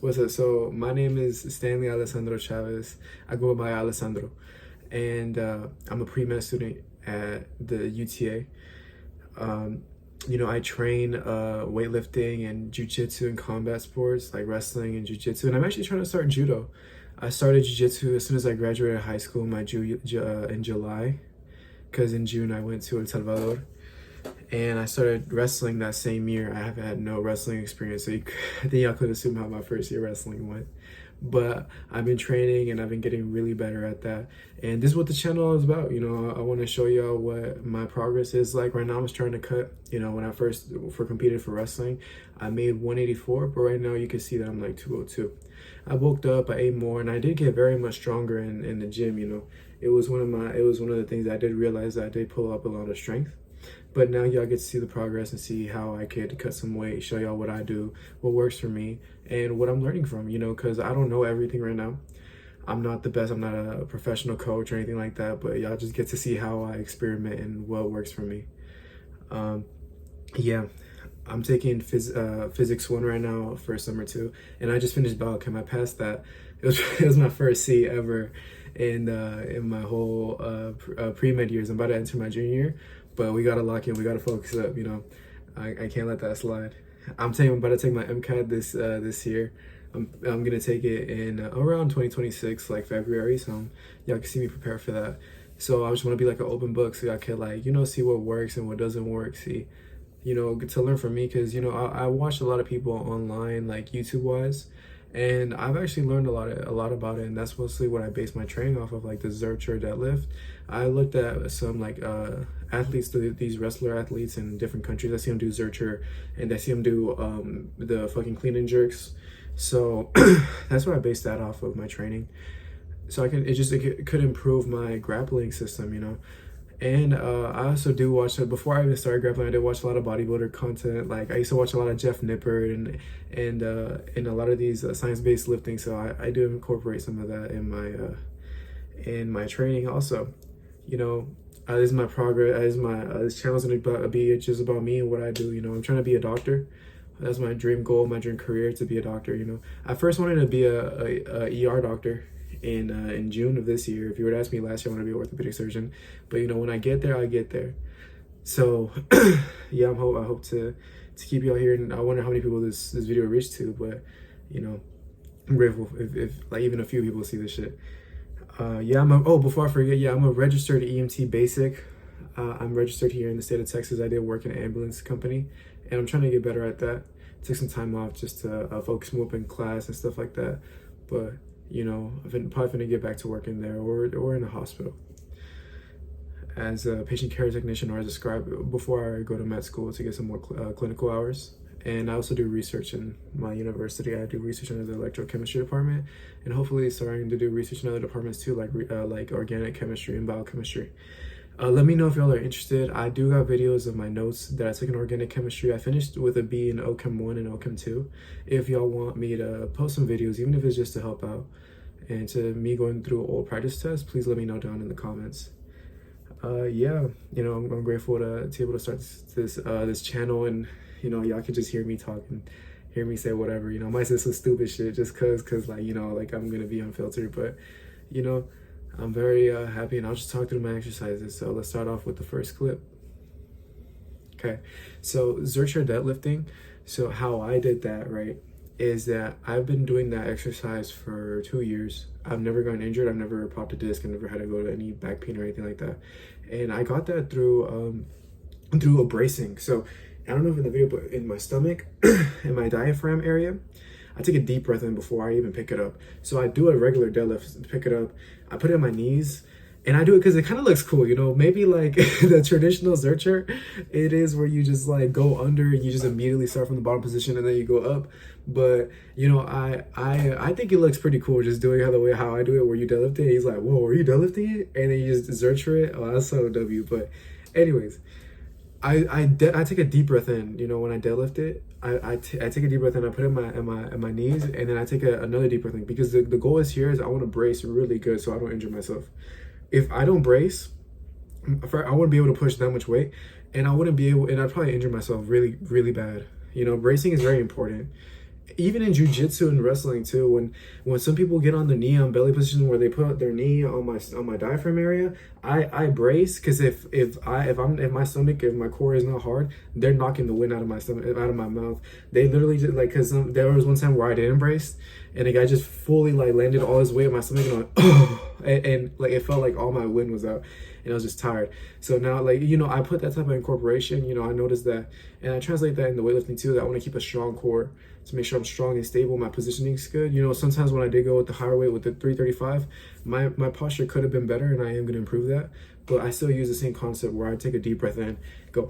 What's up? So my name is Stanley Alessandro Chavez. I go by Alessandro, and I'm a pre-med student at the UTA. Um, I train weightlifting and jiu-jitsu and combat sports like wrestling and jiu-jitsu, and I'm actually trying to start judo. I started jiu-jitsu as soon as I graduated high school in July, because in June I went to El Salvador, and I started wrestling that same year. I haven't had no wrestling experience, so I think y'all could assume how my first year wrestling went. But I've been training and I've been getting really better at that. And this is what the channel is about. I want to show y'all what my progress is like. Right now, I was trying to cut. When I first competed for wrestling, I made 184, but right now you can see that I'm like 202. I bulked up, I ate more, and I did get very much stronger in the gym. It was one of the things I did realize that I did pull up a lot of strength. But now y'all get to see the progress and see how I could cut some weight, show y'all what I do, what works for me, and what I'm learning from, because I don't know everything right now. I'm not the best, I'm not a professional coach or anything like that, but y'all just get to see how I experiment and what works for me. Yeah, I'm taking Physics 1 right now for summer 2, and I just finished biochem. I passed that. It was my first C ever in my whole pre-med years. I'm about to enter my junior year, but we gotta lock in, we gotta focus up, I can't let that slide. I'm about to take my MCAT this year. I'm gonna take it in around 2026, like February, so y'all can see me prepare for that. So I just want to be like an open book, so y'all can see what works and what doesn't work, see, to learn from me, because I watched a lot of people online, like YouTube wise, and I've actually learned a lot about it, and that's mostly what I base my training off of, like the Zercher deadlift. I looked at some athletes, these wrestler athletes in different countries. I see them do Zercher, and I see them do the fucking clean and jerks. So that's what I based that off of my training. So it could improve my grappling system, And I also do watch it. Before I even started grappling, I did watch a lot of bodybuilder content. Like I used to watch a lot of Jeff Nippert and a lot of these science-based lifting. So I do incorporate some of that in my training also. This is my progress. This channel is gonna be just about me and what I do. I'm trying to be a doctor. That's my dream goal, my dream career, to be a doctor. I first wanted to be a ER doctor in June of this year. If you were to ask me last year, I want to be an orthopedic surgeon. But when I get there, I get there. So yeah, I hope to keep y'all here, and I wonder how many people this video reached to. But I'm grateful if like even a few people see this shit. Yeah, before I forget, yeah, I'm a registered EMT Basic. I'm registered here in the state of Texas. I did work in an ambulance company, and I'm trying to get better at that. Took some time off just to focus more up in class and stuff like that. But I'm probably gonna get back to working there or in a hospital as a patient care technician or as a scribe before I go to med school to get some more clinical hours. And I also do research in my university. I do research in the electrochemistry department, and hopefully starting to do research in other departments too, like organic chemistry and biochemistry. Let me know if y'all are interested. I do got videos of my notes that I took in organic chemistry. I finished with a B in OChem 1 and OChem 2. If y'all want me to post some videos, even if it's just to help out and to me going through old practice tests, please let me know down in the comments. Yeah, I'm grateful to be able to start this channel, and y'all can just hear me talk and hear me say whatever. I might say some stupid shit just cause I'm gonna be unfiltered, but I'm very happy, and I'll just talk through my exercises. So let's start off with the first clip. Okay, so Zercher deadlifting. So how I did that, right, is that I've been doing that exercise for 2 years. I've never gotten injured. I've never popped a disc. I've never had to go to any back pain or anything like that. And I got that through a bracing. So I don't know if in the video, but in my stomach, in my diaphragm area, I take a deep breath in before I even pick it up. So I do a regular deadlift to pick it up. I put it on my knees, and I do it because it kind of looks cool, maybe like the traditional Zercher, it is where you just like go under and you just immediately start from the bottom position and then you go up. But I think it looks pretty cool just doing how I do it, where you deadlift it. He's like, whoa, are you deadlifting it? And then you just Zercher it. Oh, that's so W. But anyways, I take a deep breath in, when I deadlift it. I take a deep breath in, I put it in my knees, and then I take another deep breath in, because the goal is I want to brace really good so I don't injure myself. If I don't brace, I wouldn't be able to push that much weight, and I'd probably injure myself really, really bad. Bracing is very important. even in jujitsu and wrestling too, when some people get on the knee on belly position where they put their knee on my diaphragm area, I brace, because if my stomach, if my core is not hard, they're knocking the wind out of my stomach, out of my mouth. They literally just like, because there was one time where I didn't brace, and the guy just fully like landed all his weight on my stomach, and I'm like, oh, and like it felt like all my wind was out, and I was just tired. So now, like, I put that type of incorporation. I noticed that, and I translate that in the weightlifting too. That I want to keep a strong core to make sure I'm strong and stable. My positioning's good. Sometimes when I did go with the higher weight with the 335, my posture could have been better, and I am going to improve that. But I still use the same concept where I take a deep breath in, go,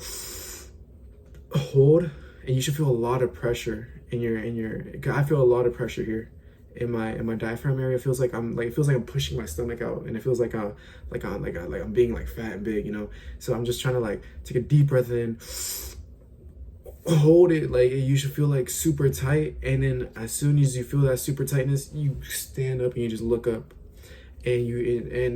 hold, and you should feel a lot of pressure in your. I feel a lot of pressure here in my diaphragm area. It feels like I'm pushing my stomach out, and it feels like I'm being like fat and big. So I'm just trying to like take a deep breath in, hold it, like you should feel like super tight, and then as soon as you feel that super tightness, you stand up and you just look up, and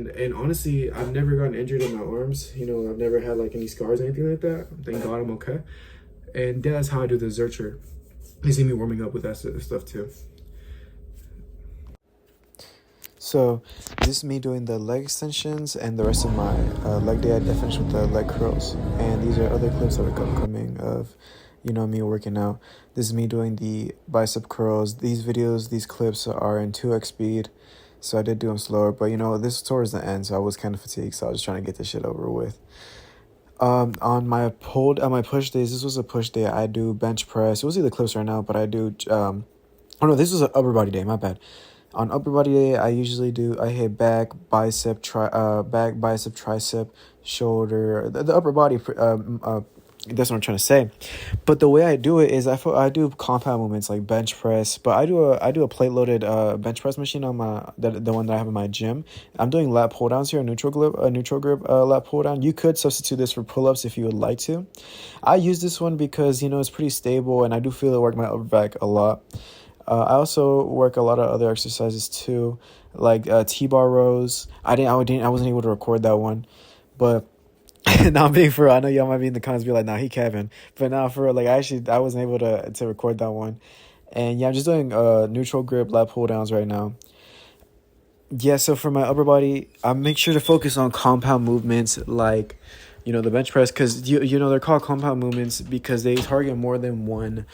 and honestly, I've never gotten injured in my arms. I've never had like any scars or anything like that. Thank God I'm okay. And that's how I do the Zercher. You see me warming up with that stuff too. So this is me doing the leg extensions, and the rest of my leg day I finished with the leg curls. And these are other clips that are upcoming of, me working out. This is me doing the bicep curls. These videos, these clips are in 2x speed, so I did do them slower. But this is towards the end, so I was kind of fatigued, so I was trying to get this shit over with. On my push days, this was a push day. I do bench press. You'll see the clips right now, but I do. Oh no, this was an upper body day. My bad. On upper body day, I hit back, bicep, tricep, shoulder, the upper body. That's what I'm trying to say. But the way I do it is I do compound movements like bench press, but I do a plate loaded bench press machine on the one that I have in my gym. I'm doing lat pull downs here, neutral grip lat pull down. You could substitute this for pull ups if you would like to. I use this one because it's pretty stable, and I do feel it work my upper back a lot. I also work a lot of other exercises too, like T-bar rows. I wasn't able to record that one, but now I'm being for real. I know y'all might be in the comments be like, "Nah, he Kevin," but now for real, like I wasn't able to record that one, and yeah, I'm just doing neutral grip lat pull downs right now. Yeah, so for my upper body, I make sure to focus on compound movements like, the bench press, because they're called compound movements because they target more than one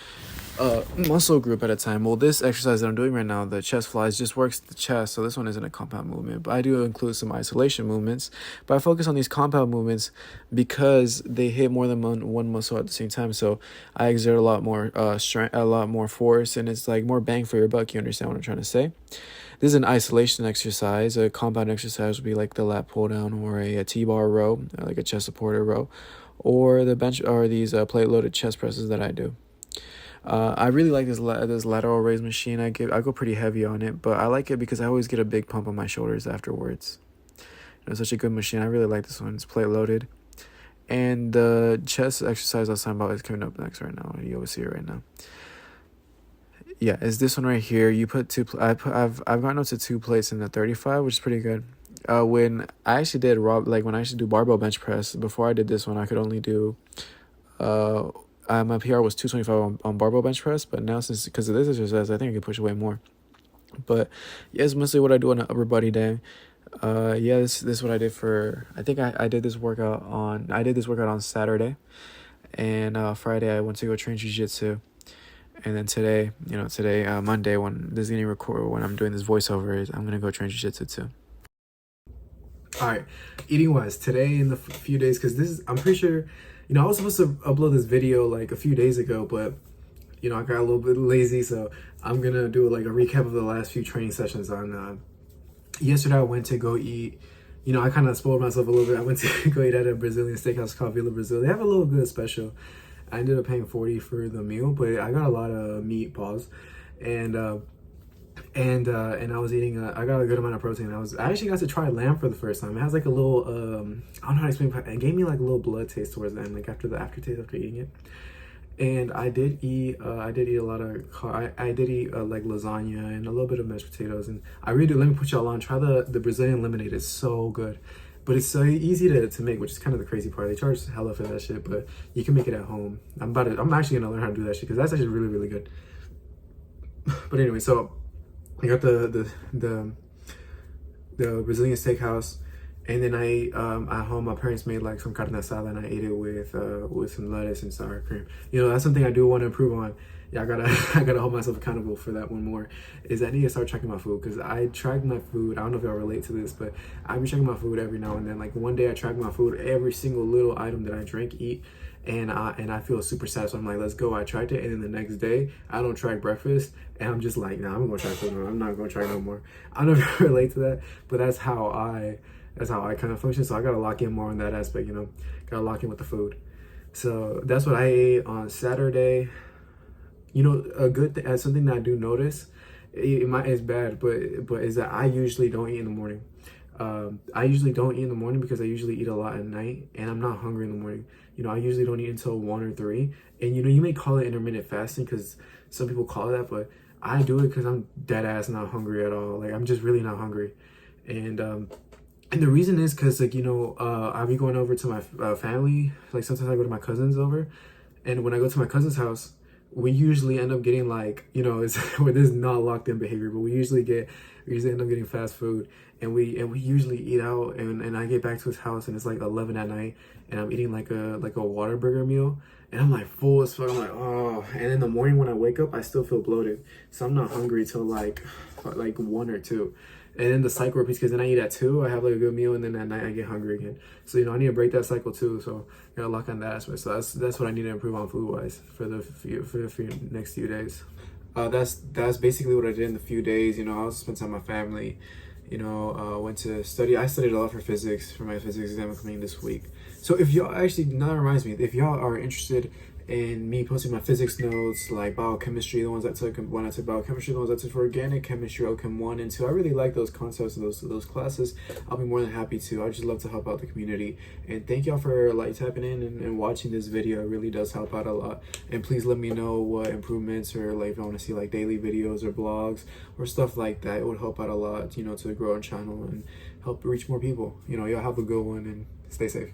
muscle group at a time. Well, this exercise that I'm doing right now, the chest flies, just works the chest, so this one isn't a compound movement, but I do include some isolation movements. But I focus on these compound movements because they hit more than one muscle at the same time, so I exert a lot more strength, a lot more force, and it's like more bang for your buck. You understand what I'm trying to say? This is an isolation exercise. A compound exercise would be like the lat pull down, or a T-bar row, like a chest supported row, or the bench, or these plate loaded chest presses that I do. I really like this lateral raise machine. I go pretty heavy on it, but I like it because I always get a big pump on my shoulders afterwards. It's such a good machine. I really like this one. It's plate loaded. And the chest exercise I was talking about is coming up next right now. You will see it right now. Yeah, it's this one right here. You put I've gotten up to 2 plates in the 35, which is pretty good. When I actually did do barbell bench press, before I did this one, I could only do my PR was 225 on barbell bench press, but now because of this exercise, I think I can push way more. But yeah, it's mostly what I do on an upper body day. This is what I did for. I think I did this workout on Saturday, and Friday I went to go train jiu-jitsu. And then today, Monday, when this is getting recorded, when I'm doing this voiceover, I'm gonna go train jiu-jitsu too. All right, eating wise today in the few days, because I'm pretty sure, I was supposed to upload this video like a few days ago, but I got a little bit lazy, so I'm gonna do like a recap of the last few training sessions. On yesterday, I went to go eat. I kind of spoiled myself a little bit. I went to go eat at a Brazilian steakhouse called Vila Brazil. They have a little good special. I ended up paying $40 for the meal, but I got a lot of meat balls, and I was eating. I got a good amount of protein. I actually got to try lamb for the first time. It has like a little. I don't know how to explain. It gave me like a little blood taste towards the end, like after the aftertaste after eating it. And I did eat. I did eat a lot of. I did eat like lasagna and a little bit of mashed potatoes. And I really do. Let me put y'all on. Try the Brazilian lemonade. It's so good. But it's so easy to make, which is kind of the crazy part. They charge hella for that shit, but you can make it at home. I'm actually gonna learn how to do that shit because that's actually really, really good. But anyway, so I got the Brazilian steakhouse, and then I at home my parents made like some carne asada, and I ate it with some lettuce and sour cream. You know, that's something I do want to improve on. Yeah, I gotta I gotta hold myself accountable for that one more. Is I need to start tracking my food, because I track my food. I don't know if y'all relate to this, but I've been tracking my food every now and then. Like one day I track my food, every single little item that I drink, eat, and I feel super sad. So I'm like, let's go. I tracked it, and then the next day I don't track breakfast, and I'm just like, nah, I'm gonna track food. No, I'm not gonna track no more. I don't relate to that, but that's how I kind of function. So I gotta lock in more on that aspect. You know, gotta lock in with the food. So that's what I ate on Saturday. You know, a good something that I do notice, it's bad, but is that I usually don't eat in the morning. I usually don't eat in the morning because I usually eat a lot at night, and I'm not hungry in the morning. You know, I usually don't eat until 1 or 3. And you know, you may call it intermittent fasting, because some people call it that, but I do it because I'm dead ass not hungry at all. Like I'm just really not hungry, and the reason is because, like, you know, I'll be going over to my family. Like sometimes I go to my cousins over, and when I go to my cousin's house, we usually end up getting, like, you know, it's where this is not locked in behavior, but we usually end up getting fast food, and we usually eat out, and I get back to his house and it's like 11 at night, and I'm eating like a Whataburger meal, and I'm like full as fuck. I'm like, oh, and in the morning when I wake up, I still feel bloated, so I'm not hungry till like 1 or 2. And then the cycle repeats, because then I eat at 2, I have like a good meal, and then at night I get hungry again. So, you know, I need to break that cycle too. So I gotta lock on that aspect. So that's what I need to improve on food wise for the next few days. That's basically what I did in the few days. You know, I also spent time with my family. You know, went to study. I studied a lot for physics, for my physics exam coming this week. So if y'all actually, now that reminds me, if y'all are interested in me posting my physics notes, like biochemistry, the ones I took when I took biochemistry, the ones I took for organic chemistry, OChem 1 and 2. I really like those concepts and those classes. I'll be more than happy to. I just love to help out the community. And thank y'all for like tapping in and watching this video. It really does help out a lot. And please let me know what improvements, or like if I want to see like daily videos or blogs or stuff like that. It would help out a lot, you know, to grow our channel and help reach more people. You know, y'all have a good one and stay safe.